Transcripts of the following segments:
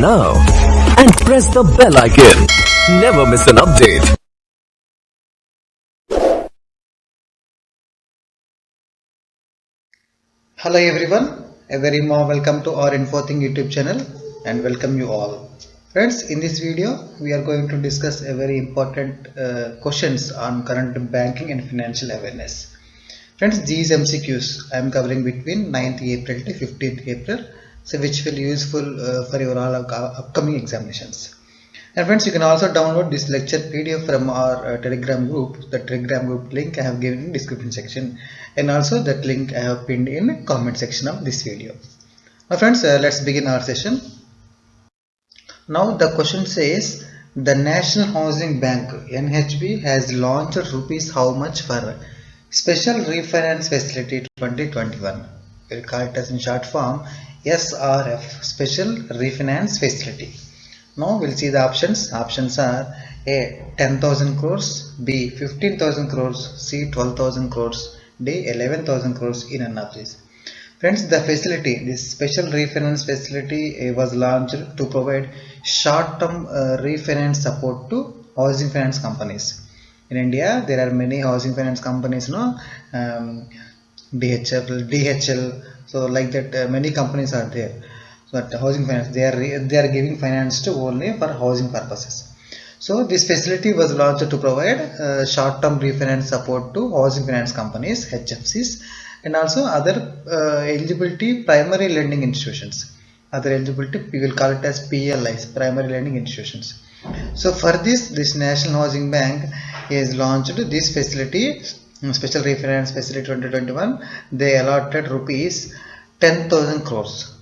now and press the bell icon. Never miss an update. Hello everyone, a very warm welcome to our InfoThing YouTube channel and welcome you all. Friends, in this video we are going to discuss a very important questions on current banking and financial awareness. Friends, these MCQs I am covering between 9th April to 15th April, so which will be useful for your all upcoming examinations. And friends, you can also download this lecture PDF from our Telegram group. The Telegram group link I have given in description section, and also that link I have pinned in comment section of this video. Now friends, let's begin our session. Now the question says, the National Housing Bank NHB has launched rupees how much for Special Refinance Facility 2021. We'll call it as in short form SRF, Special Refinance Facility. Now we'll see the options. Options are A 10,000 crores, B 15,000 crores, C 12,000 crores, D 11,000 crores. In none of these. Friends, the facility, this special refinance facility was launched to provide short-term refinance support to housing finance companies. In India, there are many housing finance companies, DHL, so like that many companies are there. So that housing finance, they are giving finance to only for housing purposes. So this facility was launched to provide short-term refinance support to housing finance companies, HFCs, and also other eligibility primary lending institutions. Other eligibility, we will call it as PLIs, primary lending institutions. So for this National Housing Bank is launched this facility, Special Refinance Facility 2021. They allotted rupees 10,000 crores.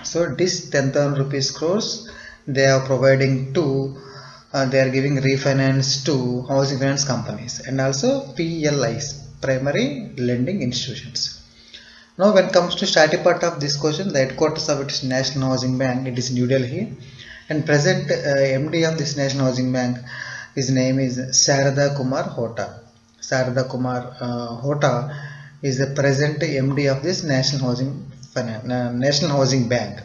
So this 10,000 rupees crores they are providing to they are giving refinance to housing finance companies and also PLIs, primary lending institutions. Now when it comes to starting part of this question, the headquarters of its National Housing Bank, it is New Delhi, and present MD of this National Housing Bank, his name is Sarada Kumar Hota. Sarada Kumar Hota is the present MD of this National Housing Bank.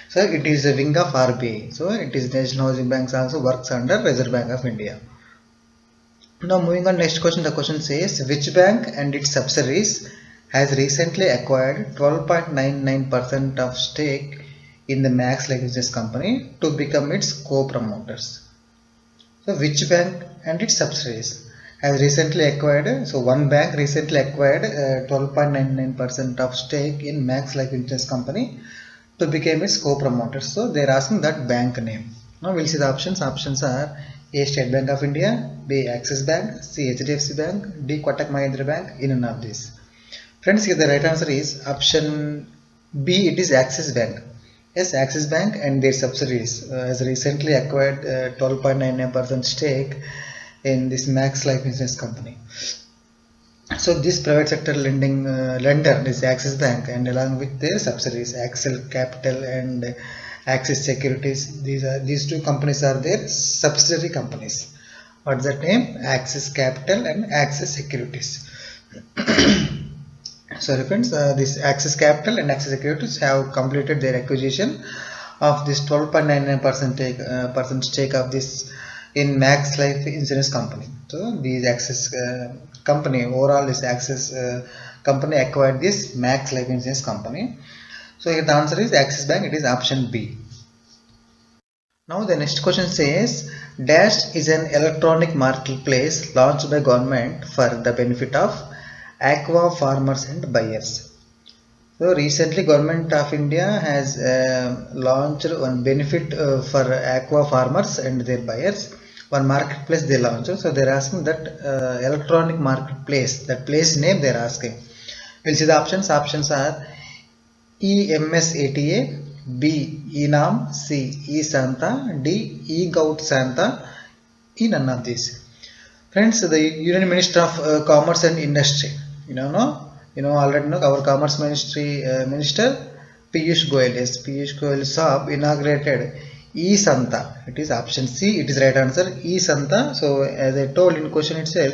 So it is a wing of RBI. So it is National Housing Bank also works under Reserve Bank of India. Now moving on, next question. The question says, which bank and its subsidiaries has recently acquired 12.99% of stake in the Max Life Insurance Company to become its co-promoters? So which bank and its subsidiaries has recently acquired, so one bank recently acquired 12.99% of stake in Max Life Insurance Company to become its co-promoters. So they are asking that bank name. Now we'll see the options. Options are A State Bank of India, B Axis Bank, C HDFC Bank, D Kotak Mahindra Bank. In none of these. Friends, here the right answer is option B. It is Axis Bank. Yes, Axis Bank and their subsidiaries has recently acquired 12.99% stake in this Max Life Insurance Company. So this private sector lending lender is Axis Bank, and along with their subsidiaries Axel Capital and Axis Securities, these two companies are their subsidiary companies. What's that name? Axis Capital and Axis Securities. Sorry friends, this Axis Capital and Axis Securities have completed their acquisition of this 12.99% stake of this in Max Life Insurance Company. So these Axis company, overall this Axis company acquired this Max Life Insurance Company. So here the answer is Axis Bank. It is option B. Now the next question says, Dash is an electronic marketplace launched by government for the benefit of aqua farmers and buyers. So recently government of India has launched one benefit for aqua farmers and their buyers. One marketplace they launched. So they are asking that electronic marketplace, that place name they are asking. We'll see the options. Options are EMSATA, B Enam, C eSanta, D eGout Santa. In none of these. Friends, the Union Minister of Commerce and Industry, already know our Commerce Ministry Minister Piyush Goyal. Yes, Piyush Goyal Saab inaugurated eSanta. It is option C. It is right answer. eSanta. So as I told in question itself,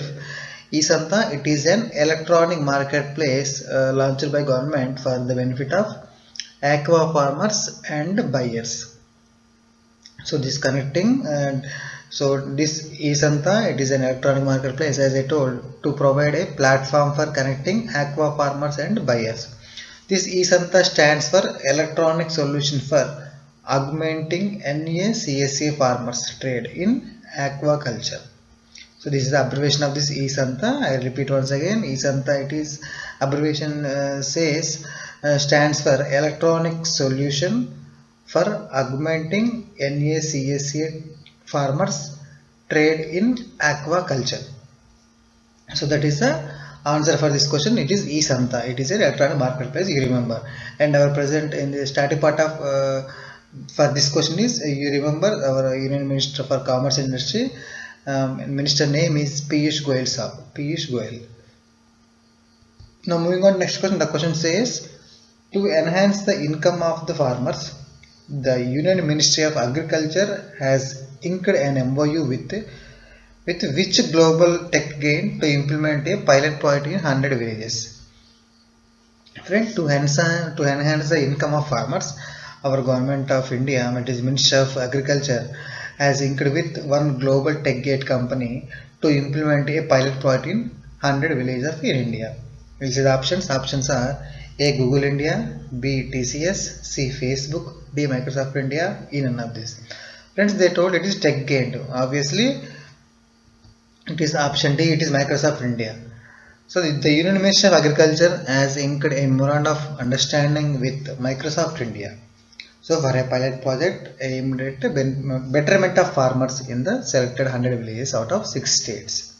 eSanta, it is an electronic marketplace launched by government for the benefit of aqua farmers and buyers. So this connecting and so this eSanta, it is an electronic marketplace, as I told, to provide a platform for connecting aqua farmers and buyers. This eSanta stands for Electronic Solution for Augmenting NACSA Farmers Trade in Aquaculture. So this is the abbreviation of this eSanta. I repeat once again, eSanta, it is abbreviation stands for Electronic Solution for Augmenting NACSA Farmers Trade in Aquaculture. So that is the answer for this question. It is eSanta. It is an electronic marketplace, you remember. And our present in the starting part of for this question is you remember our Union Minister for Commerce and Industry. Minister name is Piyush Goyal sir. Piyush Goyal. Now moving on next question. The question says, to enhance the income of the farmers, the Union Ministry of Agriculture has inked an MOU with which global tech giant to implement a pilot project in 100 villages. Friend, to enhance the income of farmers, our government of India, that is Ministry of Agriculture, has inked with one global tech gate company to implement a pilot project in 100 villages in India. We'll see the options. Options are A. Google India, B. TCS, C. Facebook, D. Microsoft India. In none of this. Friends, they told it is tech gate. Obviously, it is option D. It is Microsoft India. So the Union Ministry of Agriculture has inked a memorandum of understanding with Microsoft India. So for a pilot project aimed at betterment of farmers in the selected 100 villages out of 6 states.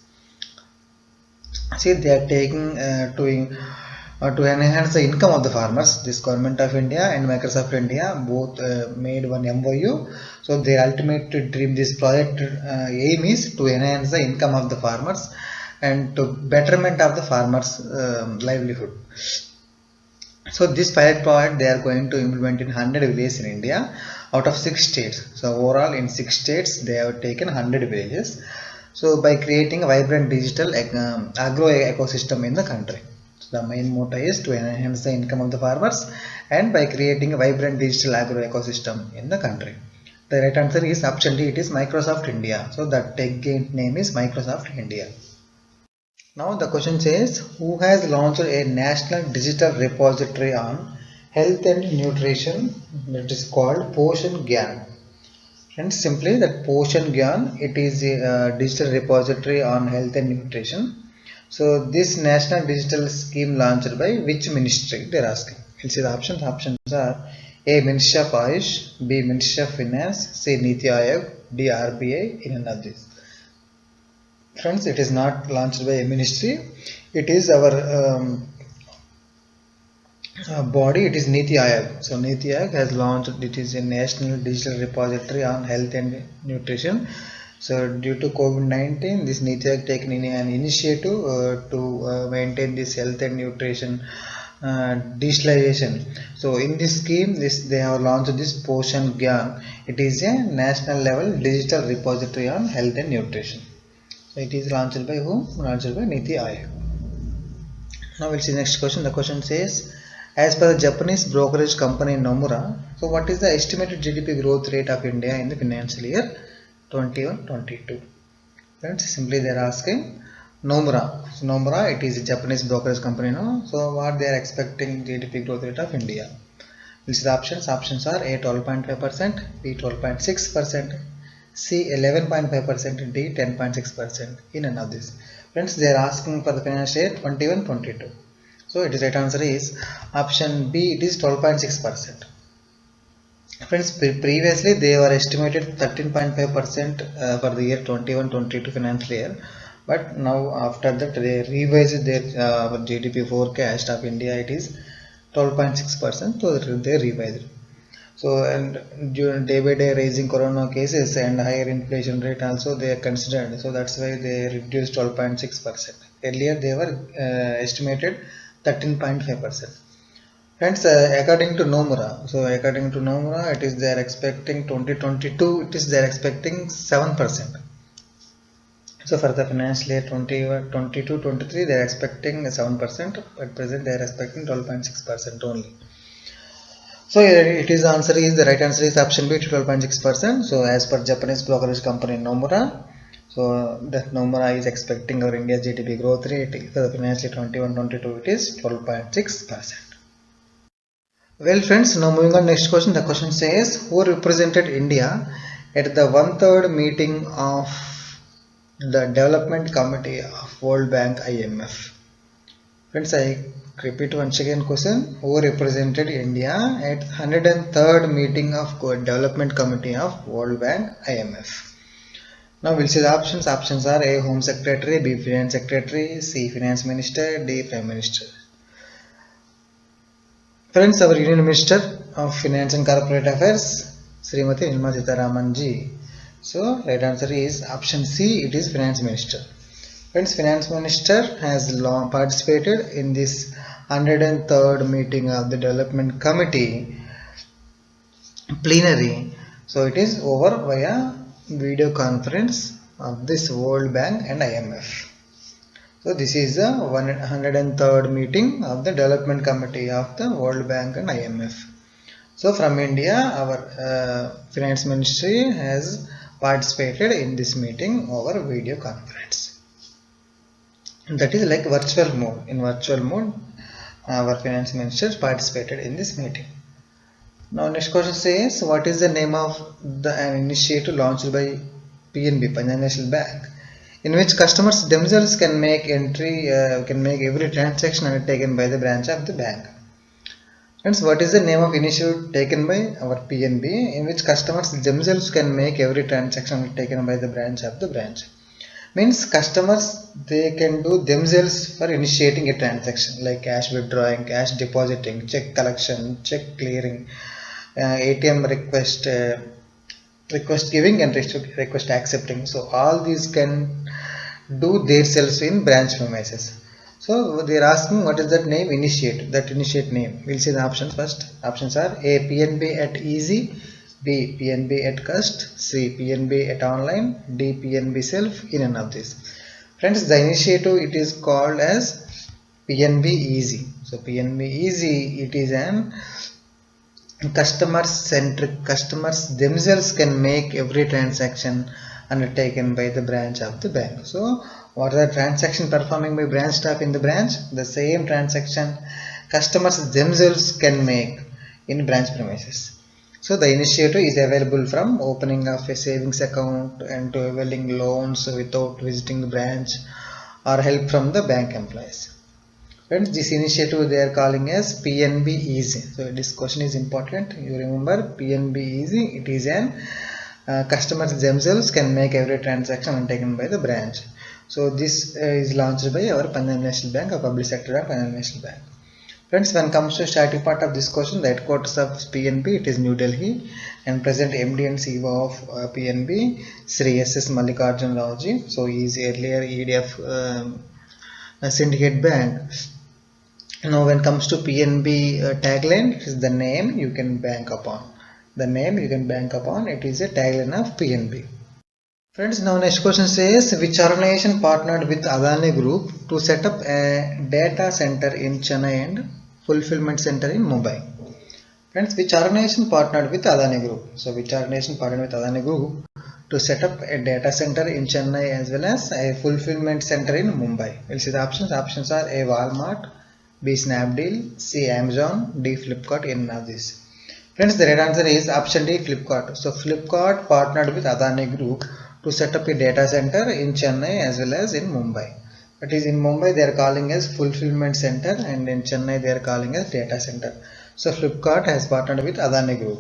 See, they are taking to enhance the income of the farmers. This government of India and Microsoft India both made one MOU. So their ultimate dream, this project aim is to enhance the income of the farmers and to betterment of the farmers' livelihood. So this pilot project they are going to implement in 100 villages in India out of 6 states. So overall in 6 states they have taken 100 villages. So by creating a vibrant digital agro ecosystem in the country. So the main motto is to enhance the income of the farmers and by creating a vibrant digital agro ecosystem in the country. The right answer is option D, it is Microsoft India. So the tech giant name is Microsoft India. Now the question says, who has launched a national digital repository on health and nutrition that is called Poshan Gyan. And simply that Poshan Gyan, it is a digital repository on health and nutrition. So this national digital scheme launched by which ministry? They are asking. We'll see the options. Options are A. Ministry of Ayush, B. Ministry of Finance, C. Niti Aayog, D. RBI. In none of this. Friends, it is not launched by a ministry. It is our body. It is Niti Aayog. So Niti Aayog has launched. It is a national digital repository on health and nutrition. So due to COVID-19, this Niti Aayog taken in an initiative to maintain this health and nutrition digitalization. So in this scheme, they have launched this Poshan Gyan. It is a national level digital repository on health and nutrition. So it is launched by whom? Launched by Niti Aayog. Now we'll see the next question. The question says, as per the Japanese brokerage company Nomura, so what is the estimated GDP growth rate of India in the financial year 21-22? Friends, simply they are asking Nomura. So Nomura, it is a Japanese brokerage company now. So what they are expecting GDP growth rate of India? We'll see the options. Options are A 12.5%, B 12.6%, C 11.5%, D 10.6%. In none of this. Friends, they are asking for the financial year 21-22. So it is right answer is option B, it is 12.6%. Friends, previously they were estimated 13.5% for the year 21-22 financial year. But now after that they revised their GDP forecast of India, it is 12.6%. So they revised. So and during day by day rising corona cases and higher inflation rate also they are considered. So that's why they reduced 12.6%. Earlier they were estimated 13.5%. Friends, according to Nomura, so according to Nomura, it is they are expecting 2022. It is they are expecting 7%. So for the financial year 2022-23, they are expecting 7%. At present, they are expecting 12.6% only. So it is answer is the right answer is option B 12.6%. So as per Japanese brokerage company Nomura, so that Nomura is expecting our India's GDP growth rate for the financial 21-22 it is 12.6%. Well friends, now moving on next question. The question says who represented India at the 1/3 meeting of the Development Committee of World Bank IMF. Friends, I repeat once again question. Who represented India at 103rd meeting of Development Committee of World Bank IMF? Now we'll see the options. Options are A. Home Secretary, B. Finance Secretary, C. Finance Minister, D. Prime Minister. Friends, our Union Minister of Finance and Corporate Affairs, Srimati Nirmala Sitharaman ji. So right answer is option C. It is Finance Minister. Friends, Finance Minister has long participated in this 103rd meeting of the Development Committee plenary. So it is over via video conference of this World Bank and IMF. So this is the 103rd meeting of the Development Committee of the World Bank and IMF. So from India, our Finance Ministry has participated in this meeting over video conference. That is like virtual mode. In virtual mode, our Finance Minister participated in this meeting. Now next question says, what is the name of an initiative launched by PNB, Punjab National Bank, in which customers themselves can make every transaction undertaken by the branch of the bank? Friends, what is the name of initiative taken by our PNB in which customers themselves can make every transaction undertaken by the branch of the branch? Means customers, they can do themselves for initiating a transaction like cash withdrawing, cash depositing, check collection, check clearing, ATM request giving and request accepting. So all these can do themselves in branch premises. So they are asking what is that name? Initiate. That initiate name. We'll see the options first. Options are A. PNB at Easy, B. PNB at Cust, C. PNB at Online, D. PNB Self. In and of this. Friends, the initiative it is called as PNB Easy. So PNB Easy, it is an customer centric. Customers themselves can make every transaction undertaken by the branch of the bank. So what are the transaction performing by branch staff in the branch? The same transaction customers themselves can make in branch premises. So the initiative is available from opening of a savings account and to availing loans without visiting the branch or help from the bank employees. Friends, this initiative they are calling as PNB Easy. So this question is important. You remember PNB Easy. It is an customers themselves can make every transaction undertaken by the branch. So this is launched by our Punjab National Bank, a public sector of Punjab National Bank. Friends, when it comes to starting part of this question, the headquarters of PNB, it is New Delhi, and present MD and CEO of PNB, Sri S.S. Mallikarjun Raoji. So he is earlier EDF syndicate bank. Now when it comes to PNB tagline, it is the name you can bank upon. The name you can bank upon, it is a tagline of PNB. Friends, now next question says, which organization partnered with Adani Group to set up a data center in Chennai and fulfillment center in Mumbai? Friends, which organization partnered with Adani Group? So which organization partnered with Adani Group to set up a data center in Chennai as well as a fulfillment center in Mumbai? We'll see the options. Options are A. Walmart, B. Snapdeal, C. Amazon, D. Flipkart. In of this. Friends, the right answer is option D. Flipkart. So Flipkart partnered with Adani Group to set up a data center in Chennai as well as in Mumbai. That is, in Mumbai they are calling as fulfillment center and in Chennai they are calling as data center. So Flipkart has partnered with Adani Group.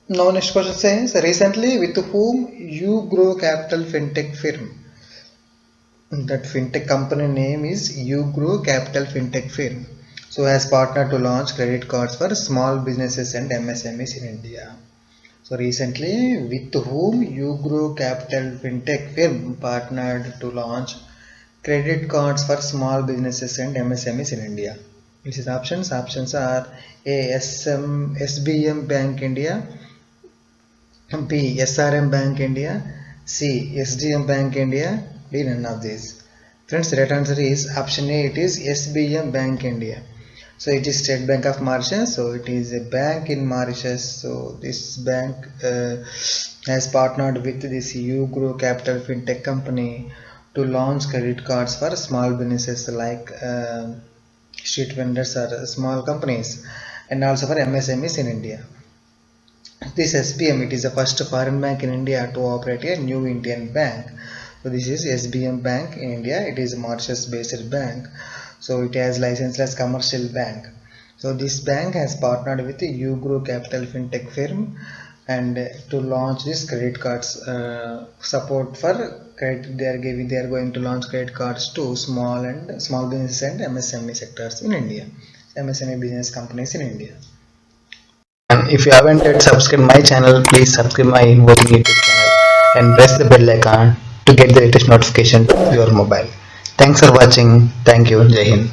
Now next question says, recently with whom YouGrow Capital Fintech firm? That fintech company name is YouGrow Capital Fintech firm. So has partnered to launch credit cards for small businesses and MSMEs in India. So recently with whom YouGrow Capital Fintech firm partnered to launch credit cards for small businesses and MSMEs in India. This is options. Options are A. SBM Bank India, B. SRM Bank India, C. SDM Bank India, none of these. Friends, the right answer is option A. It is SBM Bank India. So it is State Bank of Mauritius. So it is a bank in Mauritius. So this bank has partnered with this Ugrow Capital FinTech company to launch credit cards for small businesses like street vendors or small companies, and also for MSMEs in India. This SBM, it is the first foreign bank in India to operate a new Indian bank. So this is SBM Bank in India. It is a Mauritius based bank. So it has license as commercial bank. So this bank has partnered with the Ugrow Capital FinTech firm and to launch this credit cards support for credit. They are going to launch credit cards to small business and MSME sectors in India, MSME business companies in India. And if you haven't yet subscribed my channel, please subscribe my Invoking YouTube channel and press the bell icon to get the latest notification to your mobile. Thanks for watching. Thank you. Jai Hind.